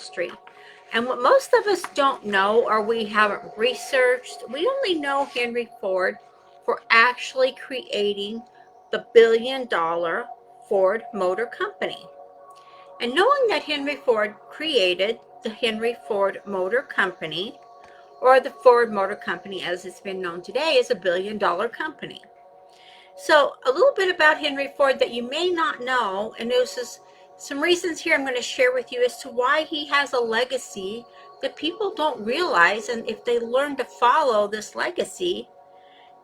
industry. And what most of us don't know, or we haven't researched, we only know Henry Ford for actually creating the billion-dollar Ford Motor Company. And knowing that Henry Ford created the Henry Ford Motor Company, or the Ford Motor Company as it's been known today, is a billion-dollar company. So a little bit about Henry Ford that you may not know, and this is some reasons here I'm going to share with you as to why he has a legacy that people don't realize, and if they learn to follow this legacy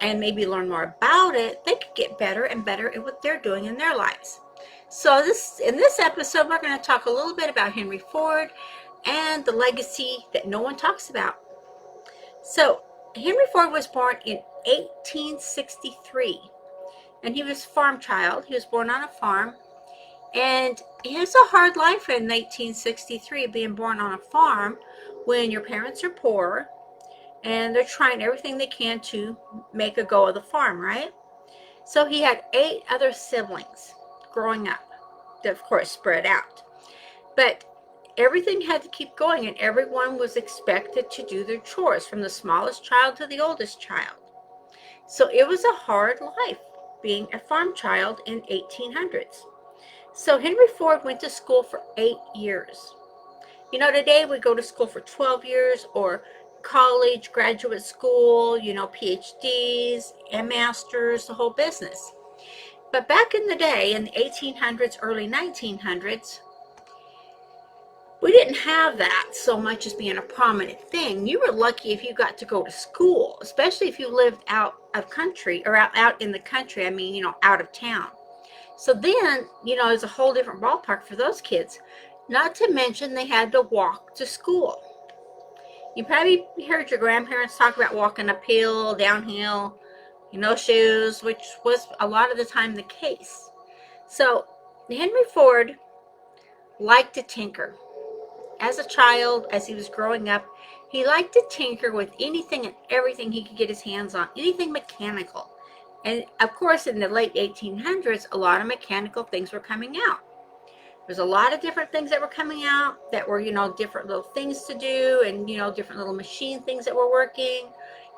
and maybe learn more about it, they could get better and better at what they're doing in their lives. So in this episode, we're going to talk a little bit about Henry Ford and the legacy that no one talks about. So Henry Ford was born in 1863. And he was a farm child. He was born on a farm. And it's a hard life in 1863, being born on a farm when your parents are poor and they're trying everything they can to make a go of the farm, right? So he had 8 other siblings growing up, that of course spread out. But everything had to keep going, and everyone was expected to do their chores, from the smallest child to the oldest child. So it was a hard life being a farm child in 1800s. So Henry Ford went to school for 8 years. You know, today we go to school for 12 years, or college, graduate school, PhDs and masters, the whole business. But back in the day, in the 1800s, early 1900s, we didn't have that so much as being a prominent thing. You were lucky if you got to go to school, especially if you lived out of country, or out in the country, out of town. So then, it's a whole different ballpark for those kids. Not to mention they had to walk to school. You probably heard your grandparents talk about walking uphill, downhill, shoes, which was a lot of the time the case. So Henry Ford liked to tinker. As a child, as he was growing up, he liked to tinker with anything and everything he could get his hands on, anything mechanical. And of course, in the late 1800s, a lot of mechanical things were coming out. There's a lot of different things that were coming out that were, different little things to do, and, different little machine things that were working,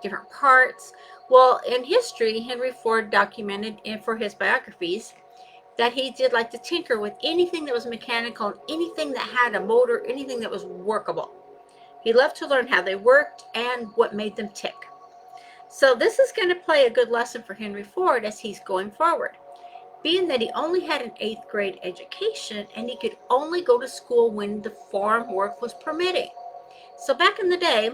different parts. Well, in history, Henry Ford documented for his biographies that he did like to tinker with anything that was mechanical, anything that had a motor, anything that was workable. He loved to learn how they worked and what made them tick. So this is going to play a good lesson for Henry Ford as he's going forward, being that he only had an 8th grade education and he could only go to school when the farm work was permitting. So back in the day,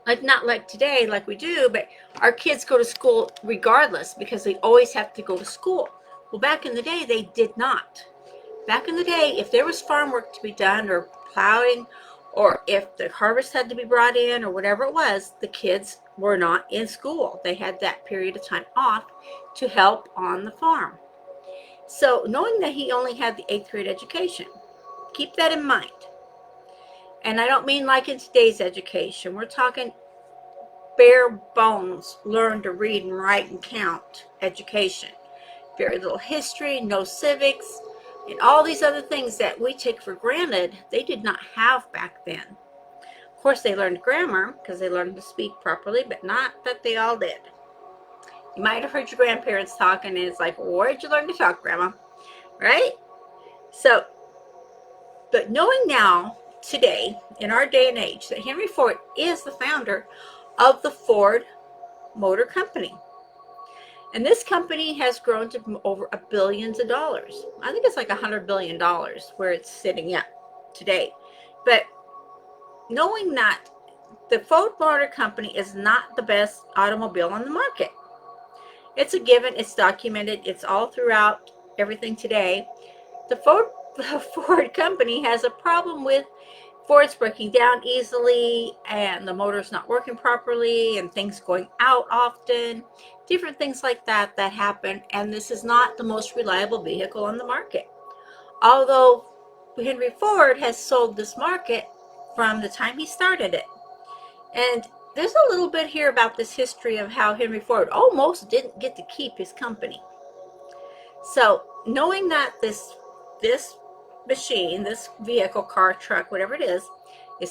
not like today, like we do, but our kids go to school regardless because they always have to go to school. Well, back in the day, they did not. Back in the day, if there was farm work to be done, or plowing, or if the harvest had to be brought in, or whatever it was, the kids were not in school. They had that period of time off to help on the farm. So knowing that he only had the 8th grade education, keep that in mind. And I don't mean like in today's education. We're talking bare bones, learn to read and write and count education. Very little history, no civics, and all these other things that we take for granted, they did not have back then. Of course, they learned grammar because they learned to speak properly, but not that they all did. You might have heard your grandparents talking, and it's like, where'd you learn to talk, Grandma? Right? So, but knowing now, today, in our day and age, that Henry Ford is the founder of the Ford Motor Company. And this company has grown to over billions of dollars. I think it's like $100 billion where it's sitting at today. But knowing that the Ford Motor Company is not the best automobile on the market. It's a given, it's documented, it's all throughout everything today. The Ford Company has a problem with Ford's breaking down easily, and the motor's not working properly, and things going out often, different things like that happen, and this is not the most reliable vehicle on the market. Although Henry Ford has sold this market from the time he started it. And there's a little bit here about this history of how Henry Ford almost didn't get to keep his company. So knowing that this machine, this vehicle, car, truck, whatever it is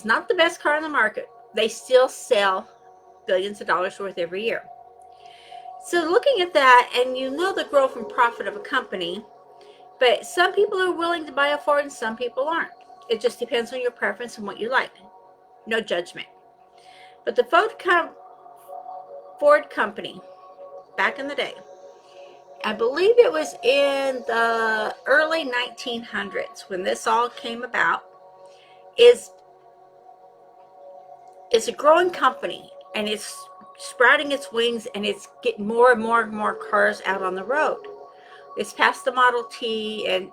not the best car on the market, they still sell billions of dollars worth every year. So looking at that, and you know the growth and profit of a company, but some people are willing to buy a Ford and some people aren't. It just depends on your preference and what you like. No judgment. But the Ford company, back in the day, I believe it was in the early 1900s when this all came about, is a growing company, and it's sprouting its wings, and it's getting more and more and more cars out on the road. It's past the Model T, and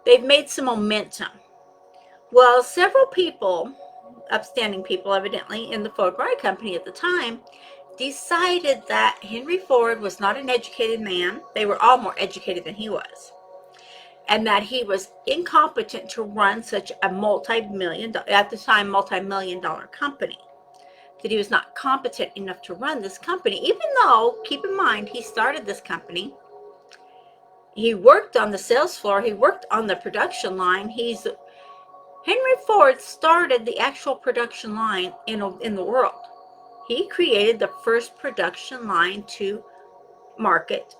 they've made some momentum. Well, several people, upstanding people evidently, in the Ford Motor Company at the time, decided that Henry Ford was not an educated man. They were all more educated than he was. And that he was incompetent to run such a at the time, multi-million dollar company. That he was not competent enough to run this company, even though, keep in mind, he started this company. He worked on the sales floor. He worked on the production line. Henry Ford started the actual production line in the world. He created the first production line to market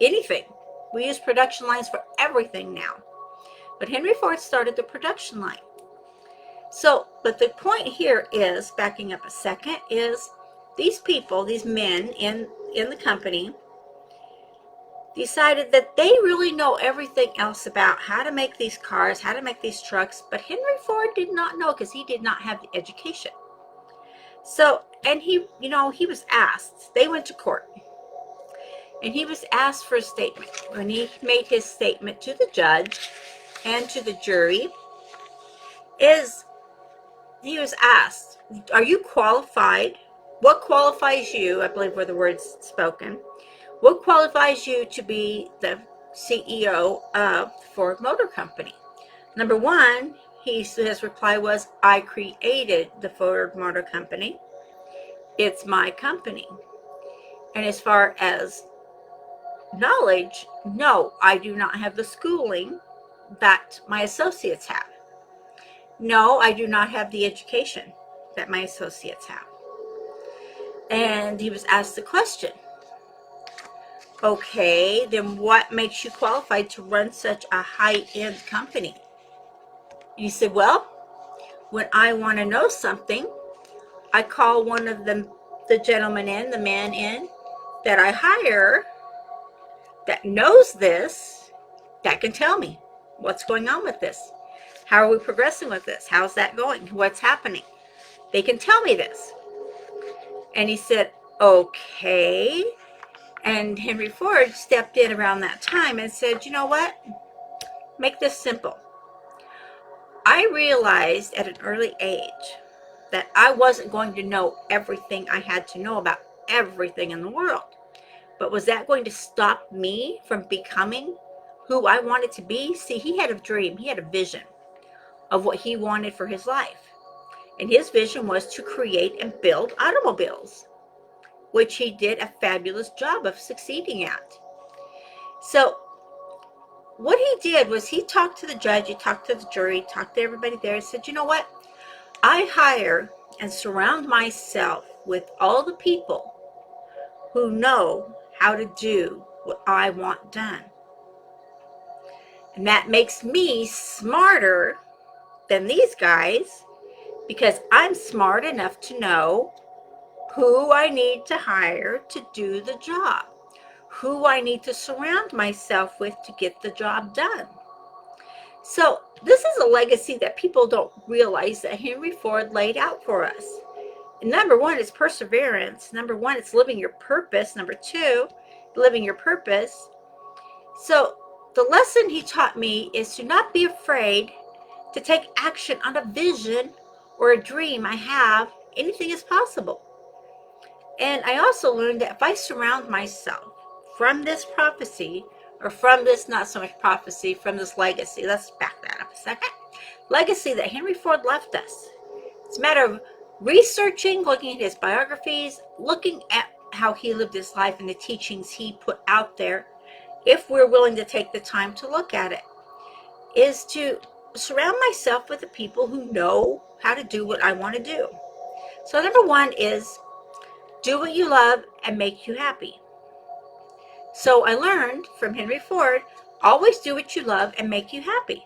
anything. We use production lines for everything now. But Henry Ford started the production line. So, but the point here is, backing up a second, is these people, these men in the company, decided that they really know everything else about how to make these cars, how to make these trucks, but Henry Ford did not know because he did not have the education. So, and he was asked, they went to court, and he was asked for a statement. When he made his statement to the judge and to the jury, he was asked, are you qualified? What qualifies you, I believe were the words spoken, what qualifies you to be the CEO of Ford Motor Company? Number one, his reply was, I created the Ford Motor Company. It's my company. And as far as knowledge, no, I do not have the schooling that my associates have. No, I do not have the education that my associates have. And he was asked the question, okay, then what makes you qualified to run such a high-end company? And he said, well, when I want to know something, I call one of the gentlemen in, the man in, that I hire, that knows this, that can tell me what's going on with this. How are we progressing with this? How's that going? What's happening? They can tell me this. And he said, okay. And Henry Ford stepped in around that time and said, you know what? Make this simple. I realized at an early age that I wasn't going to know everything I had to know about everything in the world. But was that going to stop me from becoming who I wanted to be? See, he had a dream. He had a vision of what he wanted for his life. And his vision was to create and build automobiles, which he did a fabulous job of succeeding at. So what he did was he talked to the judge, he talked to the jury, talked to everybody there, and said, you know what? I hire and surround myself with all the people who know how to do what I want done. And that makes me smarter than these guys, because I'm smart enough to know who I need to hire to do the job, who I need to surround myself with to get the job done. So this is a legacy that people don't realize that Henry Ford laid out for us. And number one is perseverance. Number one, it's living your purpose. Number two, living your purpose. So the lesson he taught me is to not be afraid to take action on a vision or a dream I have. Anything is possible. And I also learned that if I surround myself from this prophecy, or from this, not so much prophecy, from this legacy, let's back that up a second, legacy that Henry Ford left us. It's a matter of researching, looking at his biographies, looking at how he lived his life and the teachings he put out there, if we're willing to take the time to look at it. is to surround myself with the people who know how to do what I want to do. So number one is do what you love and make you happy. So I learned from Henry Ford, always do what you love and make you happy.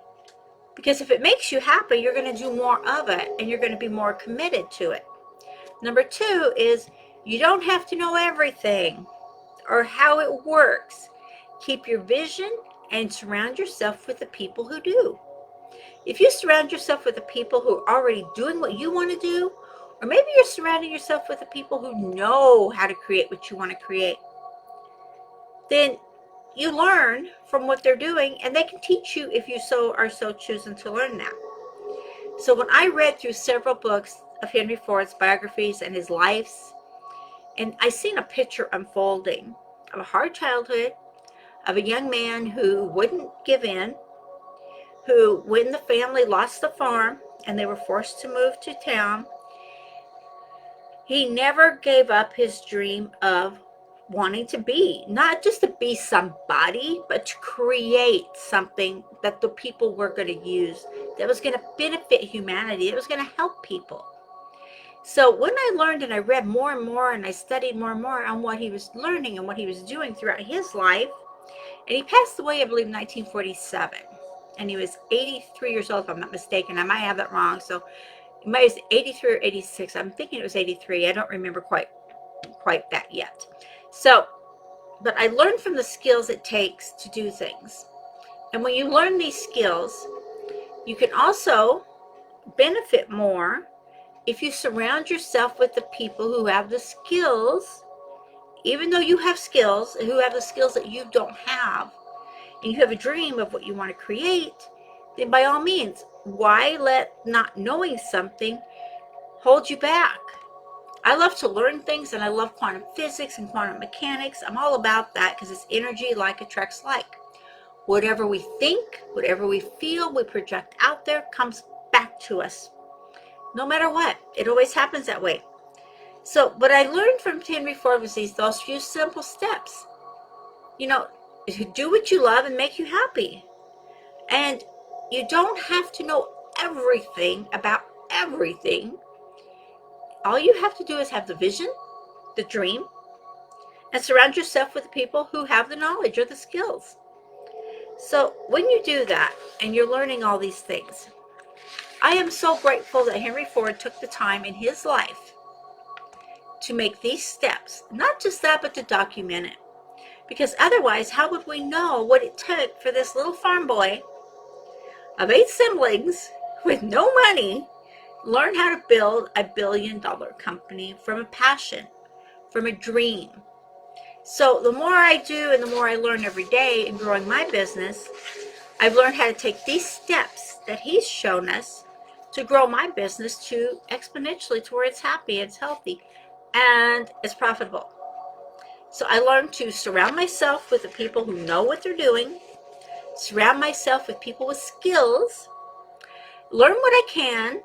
Because if it makes you happy, you're going to do more of it and you're going to be more committed to it. Number two is you don't have to know everything or how it works. Keep your vision and surround yourself with the people who do. If you surround yourself with the people who are already doing what you want to do, or maybe you're surrounding yourself with the people who know how to create what you want to create, then you learn from what they're doing and they can teach you if you are so choosing to learn that. So when I read through several books of Henry Ford's biographies and his lives, and I seen a picture unfolding of a hard childhood, of a young man who wouldn't give in, who, when the family lost the farm and they were forced to move to town, he never gave up his dream of wanting to be, not just to be somebody, but to create something that the people were going to use, that was going to benefit humanity, that was going to help people. So when I learned and I read more and more and I studied more and more on what he was learning and what he was doing throughout his life, and he passed away, I believe, in 1947. And he was 83 years old, if I'm not mistaken. I might have that wrong. So it might be 83 or 86. I'm thinking it was 83. I don't remember quite that yet. So, but I learned from the skills it takes to do things. And when you learn these skills, you can also benefit more if you surround yourself with the people who have the skills, even though you have skills, who have the skills that you don't have, and you have a dream of what you want to create, then by all means, why let not knowing something hold you back? I love to learn things, and I love quantum physics and quantum mechanics. I'm all about that because it's energy, like attracts like. Whatever we think, whatever we feel, we project out there comes back to us. No matter what, it always happens that way. So what I learned from Henry Ford was those few simple steps. Do what you love and make you happy. And you don't have to know everything about everything. All you have to do is have the vision, the dream, and surround yourself with people who have the knowledge or the skills. So when you do that and you're learning all these things, I am so grateful that Henry Ford took the time in his life to make these steps. Not just that, but to document it. Because otherwise, how would we know what it took for this little farm boy of 8 siblings with no money learn how to build a billion-dollar company from a passion, from a dream? So the more I do and the more I learn every day in growing my business, I've learned how to take these steps that he's shown us to grow my business to exponentially to where it's happy, it's healthy, and it's profitable. So I learned to surround myself with the people who know what they're doing, surround myself with people with skills, learn what I can,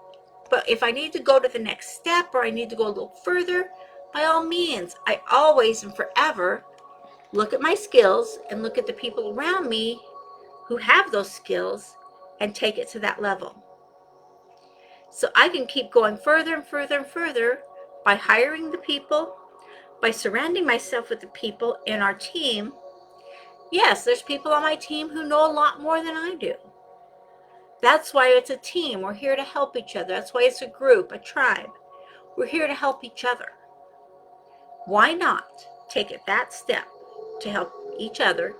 but if I need to go to the next step or I need to go a little further, by all means, I always and forever look at my skills and look at the people around me who have those skills and take it to that level. So I can keep going further and further and further by hiring the people, by surrounding myself with the people in our team. Yes, there's people on my team who know a lot more than I do. That's why it's a team. We're here to help each other. That's why it's a group, a tribe. We're here to help each other. Why not take that step to help each other,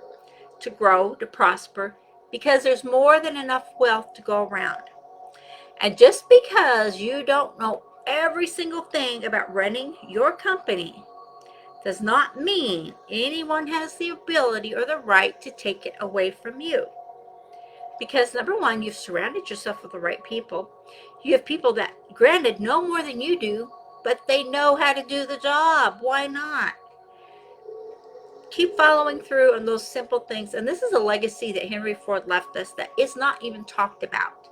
to grow, to prosper, because there's more than enough wealth to go around. And just because you don't know every single thing about running your company does not mean anyone has the ability or the right to take it away from you. Because number one, you've surrounded yourself with the right people. You have people that, granted, know more than you do, but they know how to do the job. Why not? Keep following through on those simple things. And this is a legacy that Henry Ford left us that is not even talked about.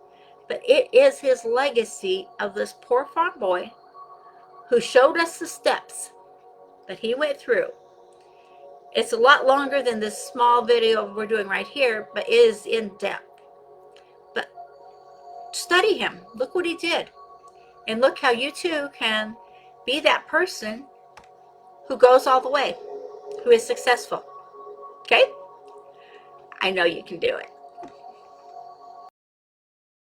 But it is his legacy of this poor farm boy who showed us the steps that he went through. It's a lot longer than this small video we're doing right here, but it is in depth. study him. Look what he did. And look how you too can be that person who goes all the way, who is successful. Okay? I know you can do it.